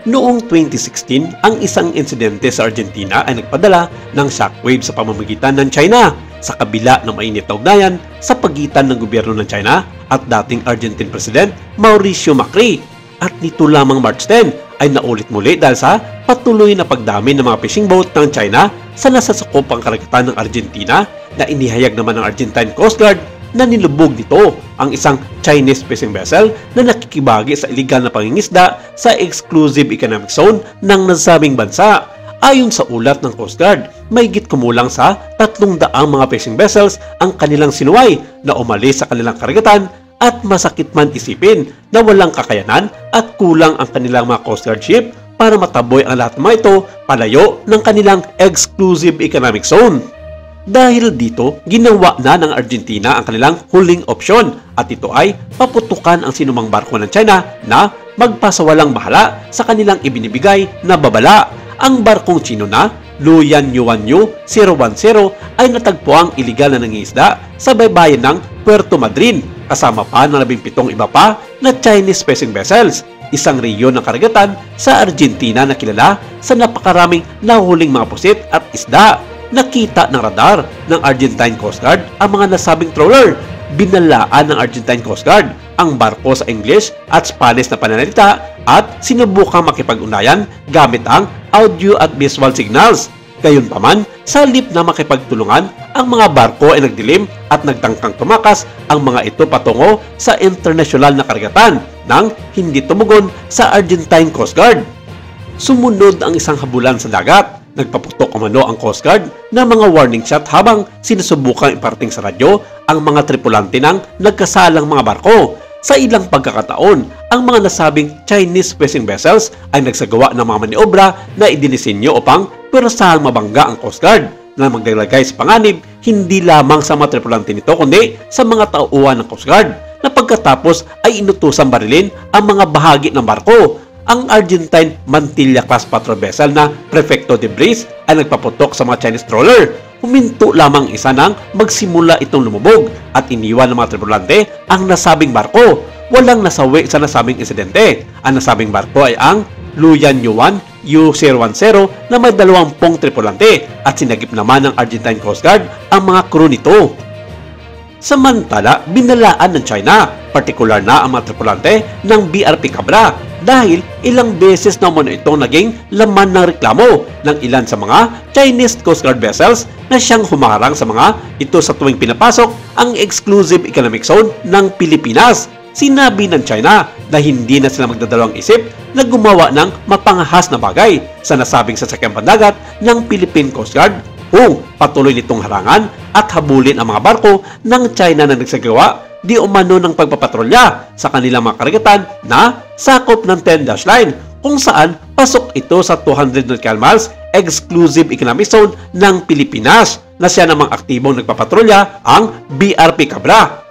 Noong 2016, ang isang insidente sa Argentina ay nagpadala ng shockwave sa pamamagitan ng China sa kabila ng mainit na ugnayan sa pagitan ng gobyerno ng China at dating Argentine President Mauricio Macri. At nito lamang March 10 ay naulit muli dahil sa patuloy na pagdami ng mga fishing boat ng China sa nasasakupang karagatan ng Argentina na inihayag naman ng Argentine Coast Guard na nilubog nito ang isang Chinese fishing vessel na nakikibagi sa iligal na pangingisda sa exclusive economic zone ng nasabing bansa. Ayon sa ulat ng Coast Guard, mahigit kumulang sa 300 mga fishing vessels ang kanilang sinuway na umalis sa kanilang karagatan at masakit man isipin na walang kakayanan at kulang ang kanilang mga Coast Guard ship para mataboy ang lahat ng mga ito palayo ng kanilang exclusive economic zone. Dahil dito, ginawa na ng Argentina ang kanilang huling opsyon at ito ay paputukan ang sinumang barko ng China na magpasawalang bahala sa kanilang ibinibigay na babala. Ang barkong Chino na Luyan Yuanyu 010 ay natagpuang iligal na nangingisda sa baybayin ng Puerto Madryn kasama pa ng 17 iba pa na Chinese fishing vessels, isang rehiyon ng karagatan sa Argentina na kilala sa napakaraming nahuhuling mga pusit at isda. Nakita ng radar ng Argentine Coast Guard ang mga nasabing trawler. Binalaan ng Argentine Coast Guard ang barko sa English at Spanish na pananalita at sinubukang makipag-unayan gamit ang audio at visual signals. Gayunpaman, sa halip na makipagtulungan, ang mga barko ay nagdilim at nagtangkang tumakas ang mga ito patungo sa internasyonal na karagatan nang hindi tumugon sa Argentine Coast Guard. Sumunod ang isang habulan sa dagat. Nagpaputok umano ang Coast Guard ng mga warning shot habang sinusubukang iparating sa radyo ang mga tripulante ng nagkasalang mga barko. Sa ilang pagkakataon, ang mga nasabing Chinese fishing vessels ay nagsagawa ng mga maniobra na idinisenyo upang perasahang mabangga ang Coast Guard na maglalagay sa panganib hindi lamang sa mga tripulante nito kundi sa mga tauhan ng Coast Guard na pagkatapos ay inutusang barilin ang mga bahagi ng barko. Ang Argentine Mantilla-class patrol vessel na Prefecto de Bris ay nagpaputok sa mga Chinese trawler. Huminto lamang isa nang magsimula itong lumubog at iniwan ng mga tripulante ang nasabing barko. Walang nasawi sa nasabing insidente. Ang nasabing barko ay ang Luyan Yuan U010 na may 20 tripulante at sinagip naman ng Argentine Coast Guard ang mga crew nito. Samantala, binalaan ng China, partikular na ang mga tripulante ng BRP Cabra dahil ilang beses na umano itong naging laman ng reklamo ng ilan sa mga Chinese Coast Guard vessels na siyang humarang sa mga ito sa tuwing pinapasok ang exclusive economic zone ng Pilipinas. Sinabi ng China na hindi na sila magdadalawang isip na gumawa ng mapangahas na bagay sa nasabing sasakyang pandagat ng Philippine Coast Guard kung patuloy nitong harangan at habulin ang mga barko ng China na nagsagawa di umano ng pagpapatrolya sa kanilang mga karagatan na sakop ng 10-dash line kung saan pasok ito sa 200 nautical miles exclusive economic zone ng Pilipinas na siya namang aktibong nagpapatrolya ang BRP Cabra.